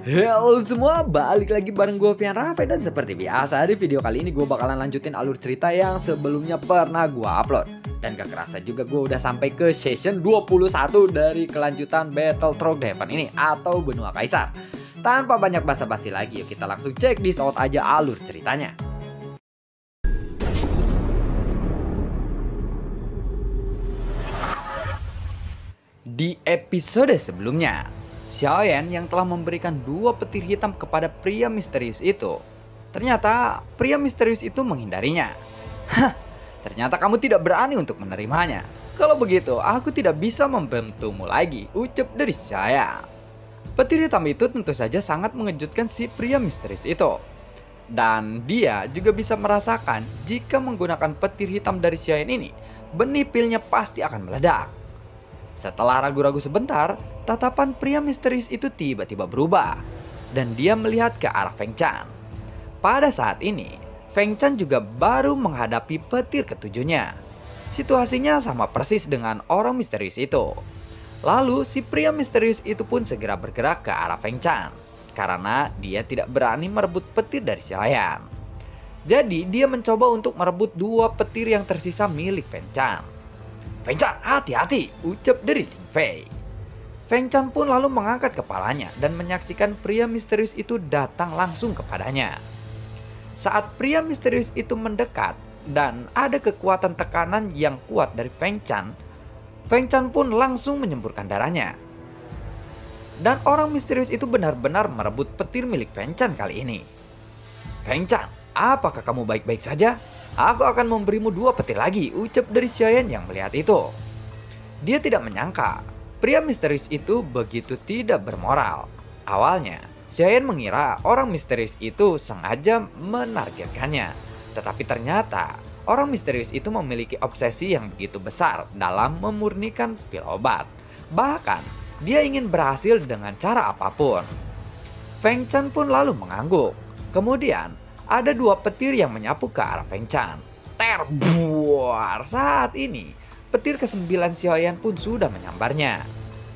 Halo semua, balik lagi bareng gue Vian Rafe. Dan seperti biasa di video kali ini gue bakalan lanjutin alur cerita yang sebelumnya pernah gue upload. Dan gak kerasa juga gue udah sampai ke season 21 dari kelanjutan Battle Trogdhaven ini atau Benua Kaisar. Tanpa banyak basa-basi lagi, yuk kita langsung cek di out aja alur ceritanya. Di episode sebelumnya, Xiaoyan yang telah memberikan 2 petir hitam kepada pria misterius itu, ternyata pria misterius itu menghindarinya. Hah, ternyata kamu tidak berani untuk menerimanya. Kalau begitu, aku tidak bisa membantumu lagi, ucap dari Xiaoyan. Petir hitam itu tentu saja sangat mengejutkan si pria misterius itu. Dan dia juga bisa merasakan jika menggunakan petir hitam dari Xiaoyan ini, benih pilnya pasti akan meledak. Setelah ragu-ragu sebentar, tatapan pria misterius itu tiba-tiba berubah dan dia melihat ke arah Feng Chan. Pada saat ini, Feng Chan juga baru menghadapi petir ketujuhnya. Situasinya sama persis dengan orang misterius itu. Lalu si pria misterius itu pun segera bergerak ke arah Feng Chan karena dia tidak berani merebut petir dari Xiaoyan. Jadi dia mencoba untuk merebut 2 petir yang tersisa milik Feng Chan. Feng Chan, hati-hati, ucap dari Ting Fei. Feng Chan pun lalu mengangkat kepalanya dan menyaksikan pria misterius itu datang langsung kepadanya. Saat pria misterius itu mendekat dan ada kekuatan tekanan yang kuat dari Feng Chan pun langsung menyemburkan darahnya. Dan orang misterius itu benar-benar merebut petir milik Feng Chan kali ini. Feng Chan, apakah kamu baik-baik saja? Aku akan memberimu 2 petir lagi, ucap dari Xiaoyan yang melihat itu. Dia tidak menyangka pria misterius itu begitu tidak bermoral. Awalnya, Xiaoyan mengira orang misterius itu sengaja menargetkannya. Tetapi ternyata, orang misterius itu memiliki obsesi yang begitu besar dalam memurnikan pil obat. Bahkan, dia ingin berhasil dengan cara apapun. Feng Chan pun lalu mengangguk. Kemudian, ada 2 petir yang menyapu ke arah Feng Chan. Terbuar. Saat ini, petir ke-9 Xiaoyan pun sudah menyambarnya.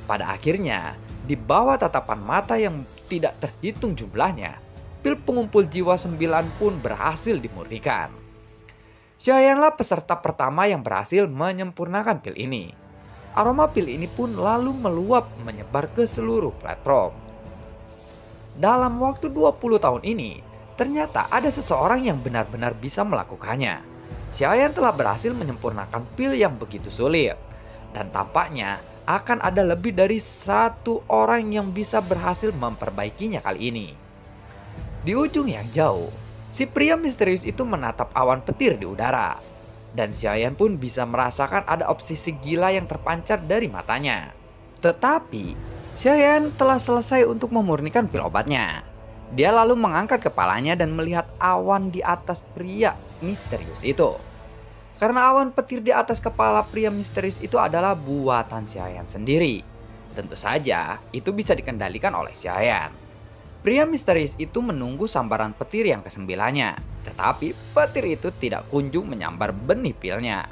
Pada akhirnya, di bawah tatapan mata yang tidak terhitung jumlahnya, pil pengumpul jiwa 9 pun berhasil dimurnikan. Xiaoyanlah peserta pertama yang berhasil menyempurnakan pil ini. Aroma pil ini pun lalu meluap menyebar ke seluruh platform. Dalam waktu 20 tahun ini, ternyata ada seseorang yang benar-benar bisa melakukannya. Xiaoyan telah berhasil menyempurnakan pil yang begitu sulit. Dan tampaknya akan ada lebih dari 1 orang yang bisa berhasil memperbaikinya kali ini. Di ujung yang jauh, si pria misterius itu menatap awan petir di udara. Dan Xiaoyan pun bisa merasakan ada obsesi gila yang terpancar dari matanya. Tetapi, Xiaoyan telah selesai untuk memurnikan pil obatnya. Dia lalu mengangkat kepalanya dan melihat awan di atas pria misterius itu. Karena awan petir di atas kepala pria misterius itu adalah buatan Xiaoyan sendiri. Tentu saja itu bisa dikendalikan oleh Xiaoyan. Pria misterius itu menunggu sambaran petir yang ke-9-nya. Tetapi petir itu tidak kunjung menyambar benih pilnya.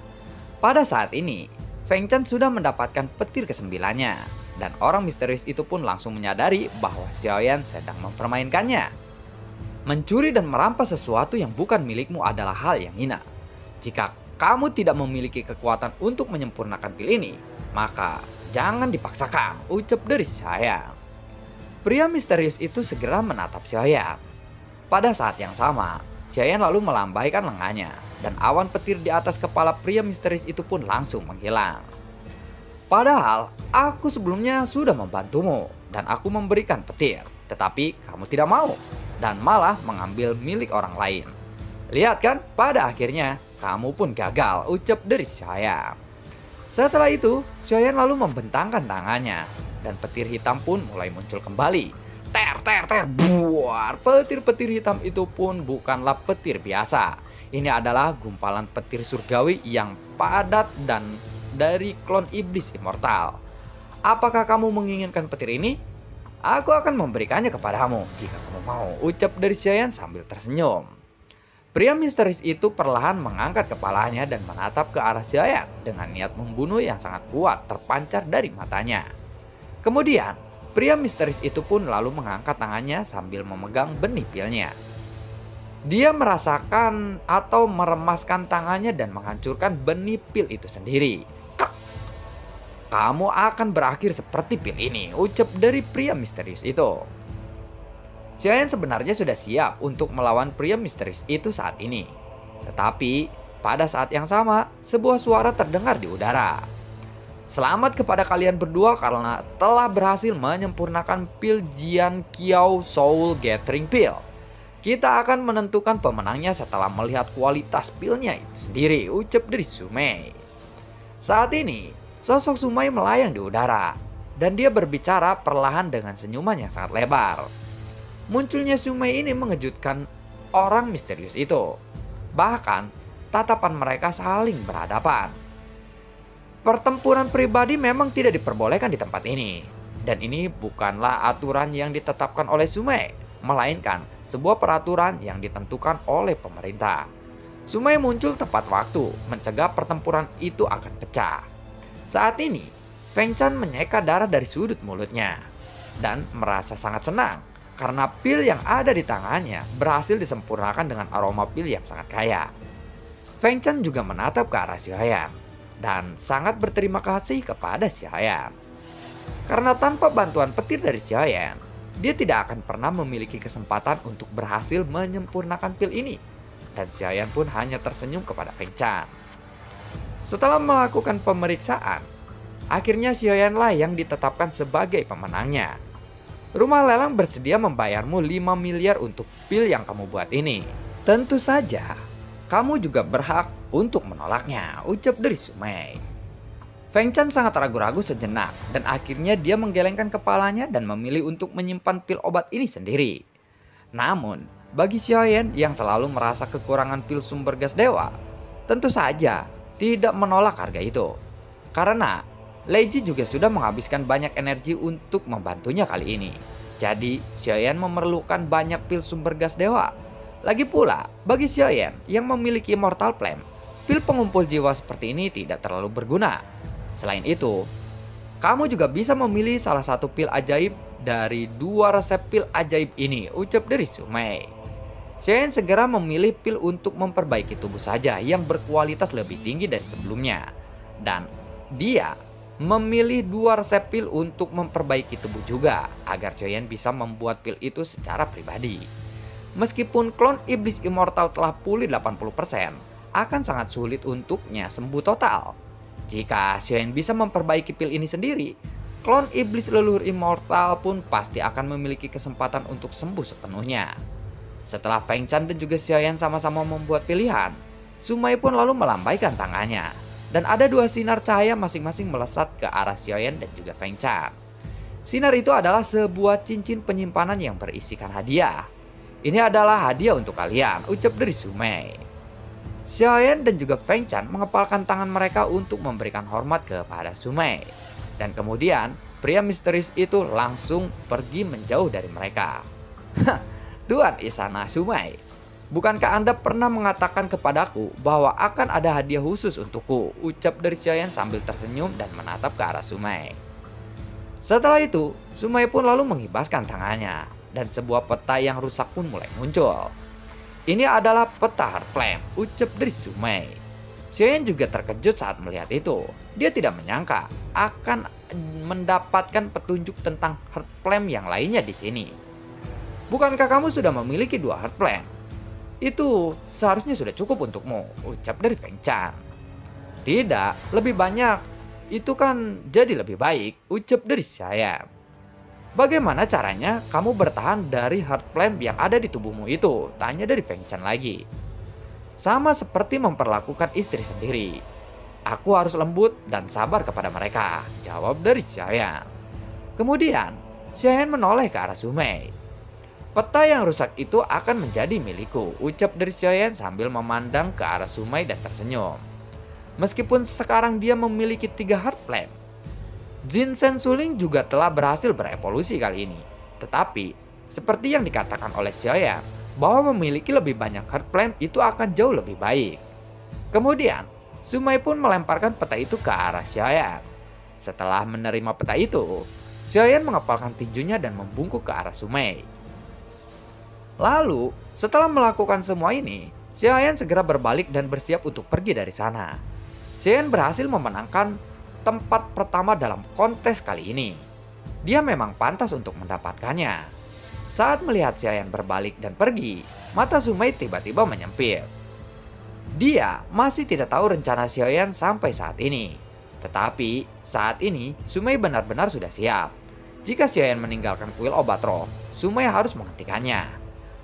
Pada saat ini, Feng Chan sudah mendapatkan petir ke-9-nya. Dan orang misterius itu pun langsung menyadari bahwa Xiaoyan sedang mempermainkannya. Mencuri dan merampas sesuatu yang bukan milikmu adalah hal yang hina. Jika kamu tidak memiliki kekuatan untuk menyempurnakan pil ini, maka jangan dipaksakan, ucap dari Xiaoyan. Pria misterius itu segera menatap Xiaoyan. Pada saat yang sama, Xiaoyan lalu melambaikan lengannya dan awan petir di atas kepala pria misterius itu pun langsung menghilang. Padahal, aku sebelumnya sudah membantumu dan aku memberikan petir. Tetapi kamu tidak mau dan malah mengambil milik orang lain. Lihat kan, pada akhirnya kamu pun gagal, ucap dari Xiaoyan. Setelah itu, Xiaoyan lalu membentangkan tangannya dan petir hitam pun mulai muncul kembali. Buar. Petir-petir hitam itu pun bukanlah petir biasa. Ini adalah gumpalan petir surgawi yang padat dan dari klon iblis immortal. Apakah kamu menginginkan petir ini? Aku akan memberikannya kepadamu jika kamu mau, ucap dari Xiaoyan sambil tersenyum. Pria misterius itu perlahan mengangkat kepalanya dan menatap ke arah Xiaoyan dengan niat membunuh yang sangat kuat terpancar dari matanya. Kemudian, Pria misterius itu pun lalu mengangkat tangannya sambil memegang benih pilnya. Dia merasakan atau meremaskan tangannya dan menghancurkan benih pil itu sendiri. Kak, kamu akan berakhir seperti pil ini, ucap dari pria misterius itu. Xiaoyan sebenarnya sudah siap untuk melawan pria misterius itu saat ini. Tetapi pada saat yang sama, sebuah suara terdengar di udara. Selamat kepada kalian berdua karena telah berhasil menyempurnakan pil Jian Qiao Soul Gathering Pill. Kita akan menentukan pemenangnya setelah melihat kualitas pilnya itu sendiri, ucap dari Sumei. Saat ini, sosok Sumei melayang di udara dan dia berbicara perlahan dengan senyuman yang sangat lebar. Munculnya Sumei ini mengejutkan orang misterius itu. Bahkan, tatapan mereka saling berhadapan. Pertempuran pribadi memang tidak diperbolehkan di tempat ini. Dan ini bukanlah aturan yang ditetapkan oleh Sumei, melainkan sebuah peraturan yang ditentukan oleh pemerintah. Sumei muncul tepat waktu, mencegah pertempuran itu akan pecah. Saat ini, Feng Chan menyeka darah dari sudut mulutnya dan merasa sangat senang karena pil yang ada di tangannya berhasil disempurnakan dengan aroma pil yang sangat kaya. Feng Chan juga menatap ke arah Xiaoyan dan sangat berterima kasih kepada Xiaoyan. Karena tanpa bantuan petir dari Xiaoyan, dia tidak akan pernah memiliki kesempatan untuk berhasil menyempurnakan pil ini. Dan Xiaoyan pun hanya tersenyum kepada Feng Chan. Setelah melakukan pemeriksaan, akhirnya Xiaoyan lah yang ditetapkan sebagai pemenangnya. Rumah lelang bersedia membayarmu 5 miliar untuk pil yang kamu buat ini. Tentu saja, kamu juga berhak untuk menolaknya, ucap dari Sumei. Feng Chan sangat ragu-ragu sejenak dan akhirnya dia menggelengkan kepalanya dan memilih untuk menyimpan pil obat ini sendiri. Namun, bagi Xiaoyan yang selalu merasa kekurangan pil sumber gas dewa, tentu saja tidak menolak harga itu. Karena Lei Ji juga sudah menghabiskan banyak energi untuk membantunya kali ini. Jadi, Xiaoyan memerlukan banyak pil sumber gas dewa. Lagi pula, bagi Xiaoyan yang memiliki Immortal Flame, pil pengumpul jiwa seperti ini tidak terlalu berguna. Selain itu, kamu juga bisa memilih salah satu pil ajaib dari 2 resep pil ajaib ini, ucap dari Sumei. Xiaoyan segera memilih pil untuk memperbaiki tubuh saja yang berkualitas lebih tinggi dari sebelumnya. Dan dia memilih 2 resep pil untuk memperbaiki tubuh juga agar Xiaoyan bisa membuat pil itu secara pribadi. Meskipun klon iblis immortal telah pulih 80%, akan sangat sulit untuknya sembuh total. Jika Xiaoyan bisa memperbaiki pil ini sendiri, klon iblis leluhur immortal pun pasti akan memiliki kesempatan untuk sembuh sepenuhnya. Setelah Feng Chan dan juga Xiaoyan sama-sama membuat pilihan, Sumei pun lalu melambaikan tangannya. Dan ada 2 sinar cahaya masing-masing melesat ke arah Xiaoyan dan juga Feng Chan. Sinar itu adalah sebuah cincin penyimpanan yang berisikan hadiah. Ini adalah hadiah untuk kalian, ucap dari Sumei. Xiaoyan dan juga Feng Chan mengepalkan tangan mereka untuk memberikan hormat kepada Sumei. Dan kemudian pria misterius itu langsung pergi menjauh dari mereka. Tuan Istana Sumei, bukankah Anda pernah mengatakan kepadaku bahwa akan ada hadiah khusus untukku? Ucap dari Xiaoyan sambil tersenyum dan menatap ke arah Sumei. Setelah itu, Sumei pun lalu menghibaskan tangannya dan sebuah peta yang rusak pun mulai muncul. Ini adalah peta Heart Flame, ucap dari Sumei. Xiaoyan juga terkejut saat melihat itu. Dia tidak menyangka akan mendapatkan petunjuk tentang Heart Flame yang lainnya di sini. Bukankah kamu sudah memiliki 2 Heart Flame? Itu seharusnya sudah cukup untukmu, ucap dari Feng Chan. Tidak, lebih banyak. Itu kan jadi lebih baik, ucap dari Xiaoyan. Bagaimana caranya kamu bertahan dari Heart Flame yang ada di tubuhmu itu? Tanya dari Feng Chan lagi. Sama seperti memperlakukan istri sendiri. Aku harus lembut dan sabar kepada mereka, jawab dari Xiaoyan. Kemudian, Xiaoyan menoleh ke arah Sumei. Peta yang rusak itu akan menjadi milikku, ucap dari Xiaoyan sambil memandang ke arah Sumei dan tersenyum. Meskipun sekarang dia memiliki 3 Heart Flame, Jin Shen Suling juga telah berhasil berevolusi kali ini. Tetapi, seperti yang dikatakan oleh Xiaoyan, bahwa memiliki lebih banyak Heart Flame itu akan jauh lebih baik. Kemudian, Sumei pun melemparkan peta itu ke arah Xiaoyan. Setelah menerima peta itu, Xiaoyan mengepalkan tinjunya dan membungkuk ke arah Sumei. Lalu, setelah melakukan semua ini, Xiaoyan segera berbalik dan bersiap untuk pergi dari sana. Xiaoyan berhasil memenangkan tempat pertama dalam kontes kali ini. Dia memang pantas untuk mendapatkannya. Saat melihat Xiaoyan berbalik dan pergi, mata Sumei tiba-tiba menyempit. Dia masih tidak tahu rencana Xiaoyan sampai saat ini. Tetapi, saat ini Sumei benar-benar sudah siap. Jika Xiaoyan meninggalkan kuil obat roh, Sumei harus menghentikannya.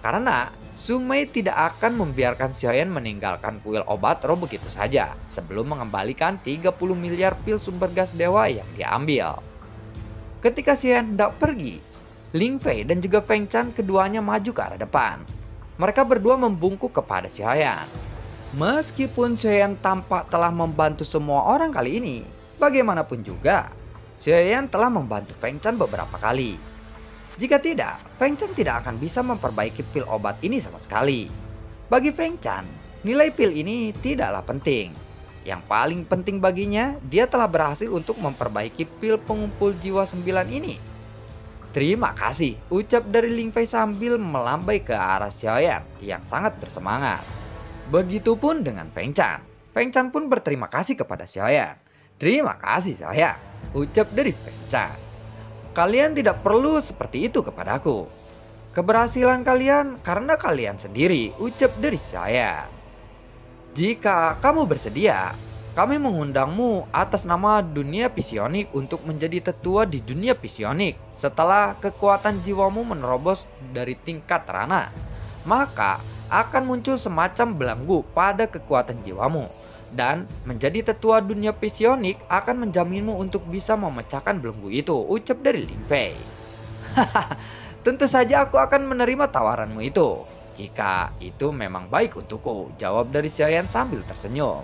Karena Sumei tidak akan membiarkan Xiaoyan meninggalkan kuil obat roh begitu saja sebelum mengembalikan 30 miliar pil sumber gas dewa yang diambil. Ketika Xiaoyan hendak pergi, Ling Fei dan juga Feng Chan keduanya maju ke arah depan. Mereka berdua membungkuk kepada Xiaoyan. Meskipun Xiaoyan tampak telah membantu semua orang kali ini, bagaimanapun juga, Xiaoyan telah membantu Feng Chan beberapa kali. Jika tidak, Feng Chan tidak akan bisa memperbaiki pil obat ini sama sekali. Bagi Feng Chan, nilai pil ini tidaklah penting. Yang paling penting baginya, dia telah berhasil untuk memperbaiki pil pengumpul jiwa 9 ini. Terima kasih, ucap dari Ling Fei sambil melambai ke arah Xiaoyan yang sangat bersemangat. Begitupun dengan Feng Chan. Feng Chan pun berterima kasih kepada Xiaoyan. Terima kasih Xiaoyan, ucap dari Feng Chan. Kalian tidak perlu seperti itu kepadaku. Keberhasilan kalian karena kalian sendiri, ucap dari saya. Jika kamu bersedia, kami mengundangmu atas nama dunia psionik untuk menjadi tetua di dunia psionik. Setelah kekuatan jiwamu menerobos dari tingkat rana, maka akan muncul semacam belenggu pada kekuatan jiwamu. Dan menjadi tetua dunia psionik akan menjaminmu untuk bisa memecahkan belenggu itu, ucap dari Ling Fei. Tentu saja aku akan menerima tawaranmu itu. Jika itu memang baik untukku, jawab dari Xiaoyan sambil tersenyum.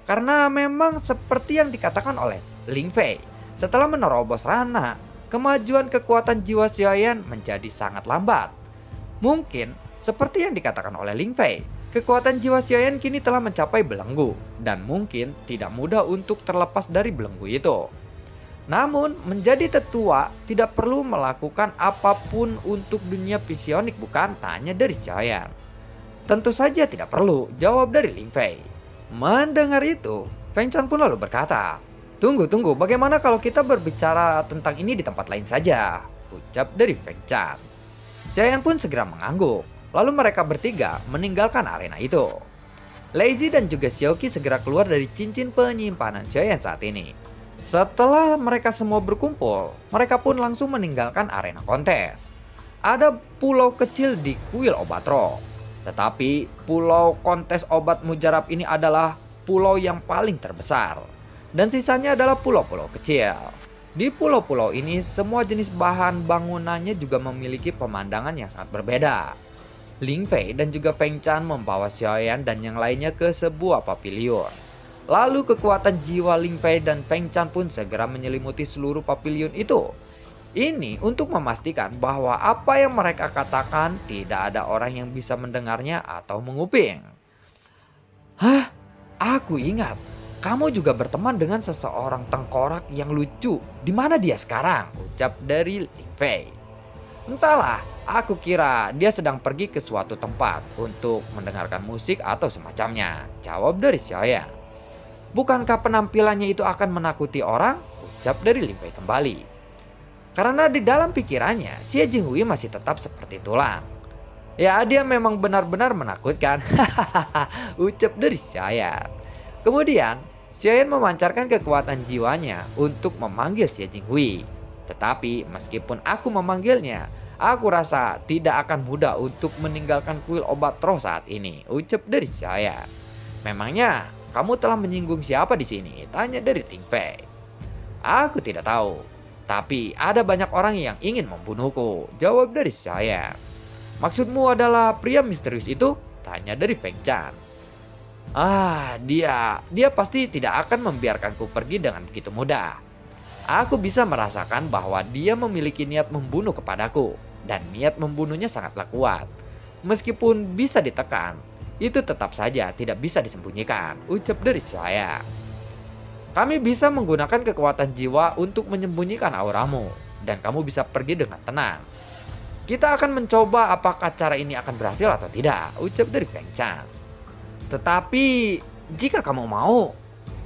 Karena memang seperti yang dikatakan oleh Ling Fei, setelah menerobos rana, kemajuan kekuatan jiwa Xiaoyan menjadi sangat lambat. Mungkin seperti yang dikatakan oleh Ling Fei, kekuatan jiwa Xiaoyan kini telah mencapai belenggu dan mungkin tidak mudah untuk terlepas dari belenggu itu. Namun, menjadi tetua tidak perlu melakukan apapun untuk dunia psionik, bukan? Tanya dari Xiaoyan. Tentu saja tidak perlu, jawab dari Ling Fei. Mendengar itu, Feng Chan pun lalu berkata, Tunggu, bagaimana kalau kita berbicara tentang ini di tempat lain saja? Ucap dari Feng Chan. Xiaoyan pun segera mengangguk. Lalu mereka bertiga meninggalkan arena itu. Lei Ji dan juga Xiaoqi segera keluar dari cincin penyimpanan Xiaoyan saat ini. Setelah mereka semua berkumpul, mereka pun langsung meninggalkan arena kontes. Ada pulau kecil di kuil obat roh. Tetapi pulau kontes obat mujarab ini adalah pulau yang paling terbesar. Dan sisanya adalah pulau-pulau kecil. Di pulau-pulau ini semua jenis bahan bangunannya juga memiliki pemandangan yang sangat berbeda. Ling Fei dan juga Feng Chan membawa Xiaoyan dan yang lainnya ke sebuah pavilion. Lalu kekuatan jiwa Ling Fei dan Feng Chan pun segera menyelimuti seluruh pavilion itu. Ini untuk memastikan bahwa apa yang mereka katakan tidak ada orang yang bisa mendengarnya atau menguping. Hah? Aku ingat, kamu juga berteman dengan seseorang tengkorak yang lucu. Di mana dia sekarang? Ucap dari Ling Fei. Entahlah, aku kira dia sedang pergi ke suatu tempat untuk mendengarkan musik atau semacamnya, jawab dari Xiaoyan. Bukankah penampilannya itu akan menakuti orang? Ucap dari Ling Fei kembali. Karena di dalam pikirannya, Xie Jinghui masih tetap seperti tulang. Ya, dia memang benar-benar menakutkan, ucap dari Xiaoyan. Kemudian, Xiaoyan memancarkan kekuatan jiwanya untuk memanggil Xie Jinghui. Tetapi meskipun aku memanggilnya, aku rasa tidak akan mudah untuk meninggalkan kuil obat roh saat ini, ucap dari Xiaoyan. Memangnya kamu telah menyinggung siapa di sini? Tanya dari Ling Fei. Aku tidak tahu, tapi ada banyak orang yang ingin membunuhku, jawab dari Xiaoyan. Maksudmu adalah pria misterius itu? Tanya dari Feng Chan. Dia pasti tidak akan membiarkanku pergi dengan begitu mudah. Aku bisa merasakan bahwa dia memiliki niat membunuh kepadaku, dan niat membunuhnya sangatlah kuat. Meskipun bisa ditekan, itu tetap saja tidak bisa disembunyikan, ucap dari saya. Kami bisa menggunakan kekuatan jiwa untuk menyembunyikan auramu. dan kamu bisa pergi dengan tenang. Kita akan mencoba apakah cara ini akan berhasil atau tidak, ucap dari Feng Chan. Tetapi jika kamu mau,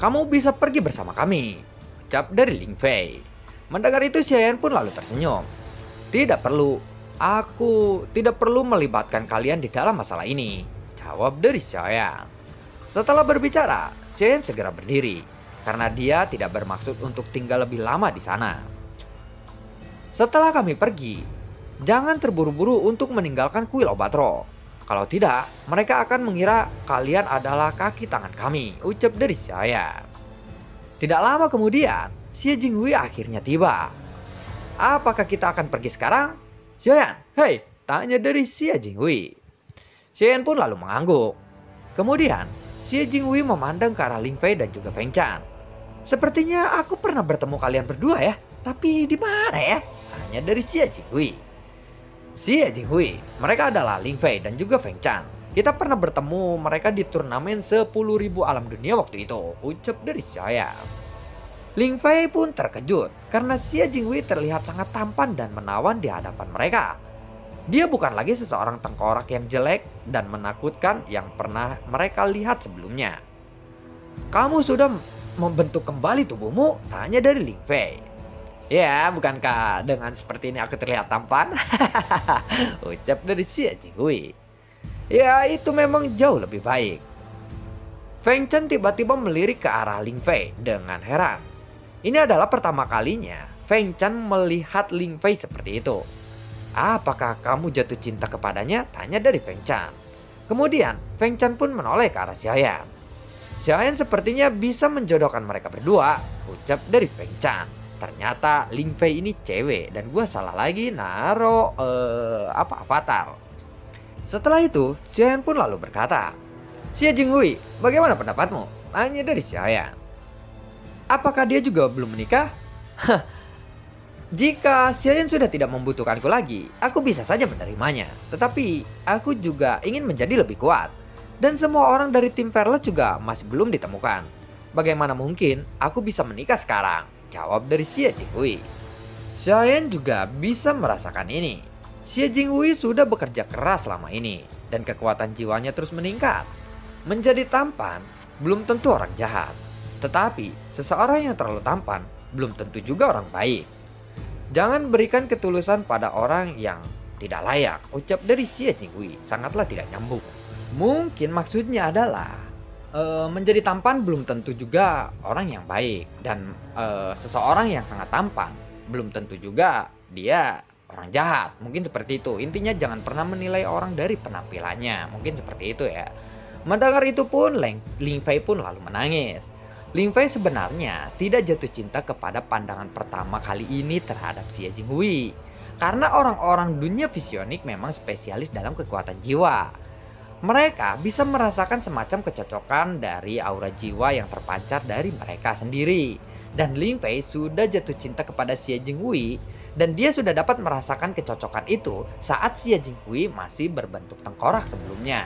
kamu bisa pergi bersama kami, ucap dari Ling Fei. Mendengar itu Xiaoyan pun lalu tersenyum. Tidak perlu, aku tidak perlu melibatkan kalian di dalam masalah ini, jawab dari Xiaoyan. Setelah berbicara, Xiaoyan segera berdiri karena dia tidak bermaksud untuk tinggal lebih lama di sana. Setelah kami pergi, jangan terburu-buru untuk meninggalkan kuil obat roh. Kalau tidak, mereka akan mengira kalian adalah kaki tangan kami, ucap dari Xiaoyan. Tidak lama kemudian, Xie Jinghui akhirnya tiba. Apakah kita akan pergi sekarang? Xiaoyan, hei, tanya dari Xie Jinghui. Xiaoyan pun lalu mengangguk. Kemudian, Xie Jinghui memandang ke arah Ling Fei dan juga Feng Chan. Sepertinya aku pernah bertemu kalian berdua ya, tapi di mana ya? Tanya dari Xie Jinghui. Xie Jinghui, mereka adalah Ling Fei dan juga Feng Chan. Kita pernah bertemu mereka di turnamen 10.000 alam dunia waktu itu, ucap dari Xiaoyan. Ling Fei pun terkejut karena Xie Jinghui terlihat sangat tampan dan menawan di hadapan mereka. Dia bukan lagi seseorang tengkorak yang jelek dan menakutkan yang pernah mereka lihat sebelumnya. Kamu sudah membentuk kembali tubuhmu? Tanya dari Ling Fei. Ya, bukankah dengan seperti ini aku terlihat tampan? Ucap dari Xie Jinghui. Ya, itu memang jauh lebih baik. Feng Chan tiba-tiba melirik ke arah Ling Fei dengan heran. Ini adalah pertama kalinya Feng Chan melihat Ling Fei seperti itu. Apakah kamu jatuh cinta kepadanya? Tanya dari Feng Chan. Kemudian Feng Chan pun menoleh ke arah Xiaoyan. Xiaoyan sepertinya bisa menjodohkan mereka berdua, ucap dari Feng Chan. Ternyata Ling Fei ini cewek dan gua salah lagi naro avatar. Setelah itu Xiaoyan pun lalu berkata, Xie Jinghui, bagaimana pendapatmu? Tanya dari Xiaoyan. Apakah dia juga belum menikah? Jika Xiaoyan sudah tidak membutuhkanku lagi, aku bisa saja menerimanya. Tetapi aku juga ingin menjadi lebih kuat. Dan semua orang dari tim Fearless juga masih belum ditemukan. Bagaimana mungkin aku bisa menikah sekarang? Jawab dari Xie Jinghui. Xiaoyan juga bisa merasakan ini. Xie Jinghui sudah bekerja keras selama ini. Dan kekuatan jiwanya terus meningkat. Menjadi tampan belum tentu orang jahat. Tetapi seseorang yang terlalu tampan belum tentu juga orang baik. Jangan berikan ketulusan pada orang yang tidak layak, ucap dari Xie Jinghui, sangatlah tidak nyambung. Mungkin maksudnya adalah menjadi tampan belum tentu juga orang yang baik. Dan seseorang yang sangat tampan belum tentu juga dia orang jahat. Mungkin seperti itu. Intinya jangan pernah menilai orang dari penampilannya. Mungkin seperti itu ya. Mendengar itu pun Ling Fei pun lalu menangis. Ling Fei sebenarnya tidak jatuh cinta kepada pandangan pertama kali ini terhadap Xie Jinghui. Karena orang-orang dunia visionik memang spesialis dalam kekuatan jiwa. Mereka bisa merasakan semacam kecocokan dari aura jiwa yang terpancar dari mereka sendiri. Dan Ling Fei sudah jatuh cinta kepada Xie Jinghui. Dan dia sudah dapat merasakan kecocokan itu saat Xie Jinghui masih berbentuk tengkorak sebelumnya.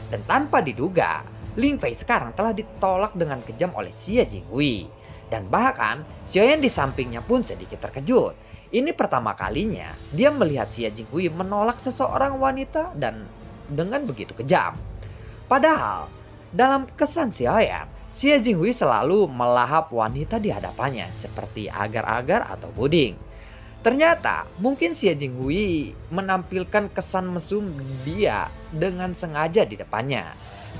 Dan tanpa diduga, Ling Fei sekarang telah ditolak dengan kejam oleh Xie Jinghui. Dan bahkan Xiaoyan di sampingnya pun sedikit terkejut. Ini pertama kalinya dia melihat Xie Jinghui menolak seseorang wanita dan dengan begitu kejam. Padahal dalam kesan Xiaoyan, Xie Jinghui selalu melahap wanita di hadapannya seperti agar-agar atau puding. Ternyata mungkin Xie Jinghui menampilkan kesan mesum dia dengan sengaja di depannya.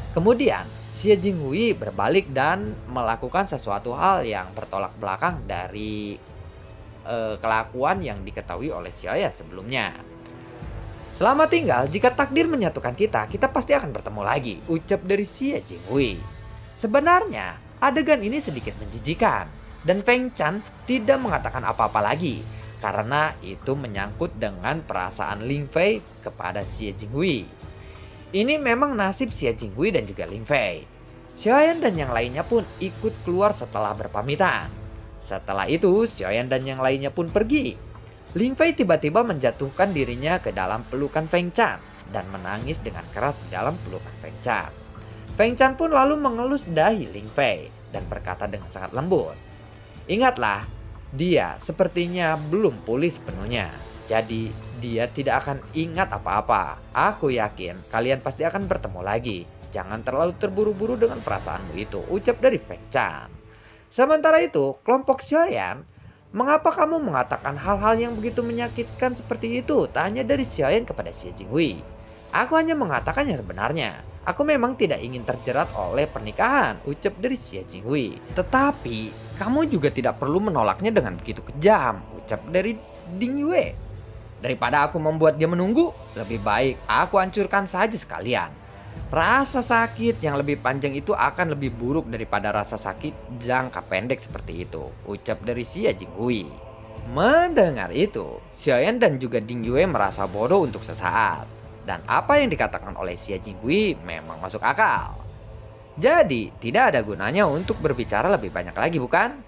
Kemudian Xie Jinghui berbalik dan melakukan sesuatu hal yang bertolak belakang dari kelakuan yang diketahui oleh Xiaoyan sebelumnya. Selamat tinggal, jika takdir menyatukan kita, kita pasti akan bertemu lagi, ucap dari Xie Jinghui. Sebenarnya adegan ini sedikit menjijikan dan Feng Chan tidak mengatakan apa-apa lagi karena itu menyangkut dengan perasaan Ling Fei kepada Xie Jinghui. Ini memang nasib Xie Jinghui dan juga Ling Fei. Xiaoyan dan yang lainnya pun ikut keluar setelah berpamitan. Setelah itu Xiaoyan dan yang lainnya pun pergi. Ling Fei tiba-tiba menjatuhkan dirinya ke dalam pelukan Feng Chan dan menangis dengan keras di dalam pelukan Feng Chan. Feng Chan pun lalu mengelus dahi Ling Fei dan berkata dengan sangat lembut, "Ingatlah, Dia sepertinya belum pulih sepenuhnya. Jadi dia tidak akan ingat apa-apa. Aku yakin kalian pasti akan bertemu lagi. Jangan terlalu terburu-buru dengan perasaanmu itu, ucap dari Feng Chan. Sementara itu, kelompok Xiaoyan, mengapa kamu mengatakan hal-hal yang begitu menyakitkan seperti itu? Tanya dari Xiaoyan kepada Xie Jinghui. Aku hanya mengatakan yang sebenarnya. Aku memang tidak ingin terjerat oleh pernikahan, ucap dari Xie Jinghui. Tetapi, kamu juga tidak perlu menolaknya dengan begitu kejam, ucap dari Ding Yue. Daripada aku membuat dia menunggu, lebih baik aku hancurkan saja sekalian. Rasa sakit yang lebih panjang itu akan lebih buruk daripada rasa sakit jangka pendek seperti itu, ucap dari Xie Jinghui. Mendengar itu, Xiaoyan dan juga Ding Yue merasa bodoh untuk sesaat. Dan apa yang dikatakan oleh Xie Jinghui memang masuk akal. Jadi, tidak ada gunanya untuk berbicara lebih banyak lagi, bukan?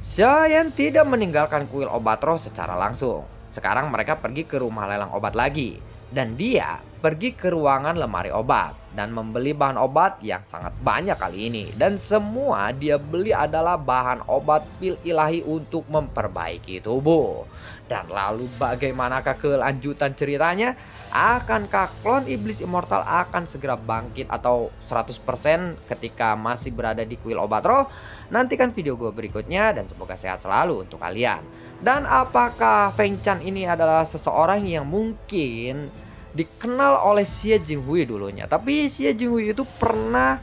Xiaoyan tidak meninggalkan kuil obat roh secara langsung. Sekarang mereka pergi ke rumah lelang obat lagi. Dan dia pergi ke ruangan lemari obat dan membeli bahan obat yang sangat banyak kali ini. Dan semua dia beli adalah bahan obat pil ilahi untuk memperbaiki tubuh. Dan lalu bagaimanakah kelanjutan ceritanya? Akankah klon iblis immortal akan segera bangkit atau 100% ketika masih berada di kuil obat roh? Nantikan video gue berikutnya dan semoga sehat selalu untuk kalian. Dan apakah Feng Chan ini adalah seseorang yang mungkin dikenal oleh Xie Jinghui dulunya? Tapi Xie Jinghui itu pernah,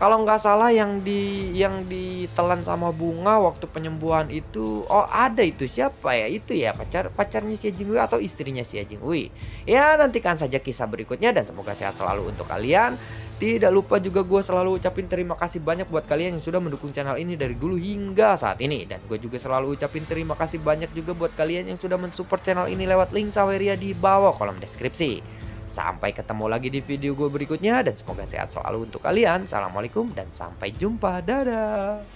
kalau nggak salah, yang ditelan sama bunga waktu penyembuhan itu. Oh, ada itu, siapa ya? Itu ya pacarnya Xie Jinghui atau istrinya Xie Jinghui. Ya, nantikan saja kisah berikutnya dan semoga sehat selalu untuk kalian. Tidak lupa juga gue selalu ucapin terima kasih banyak buat kalian yang sudah mendukung channel ini dari dulu hingga saat ini. Dan gue juga selalu ucapin terima kasih banyak juga buat kalian yang sudah mensupport channel ini lewat link Saweria di bawah kolom deskripsi. Sampai ketemu lagi di video gue berikutnya dan semoga sehat selalu untuk kalian. Assalamualaikum dan sampai jumpa. Dadah.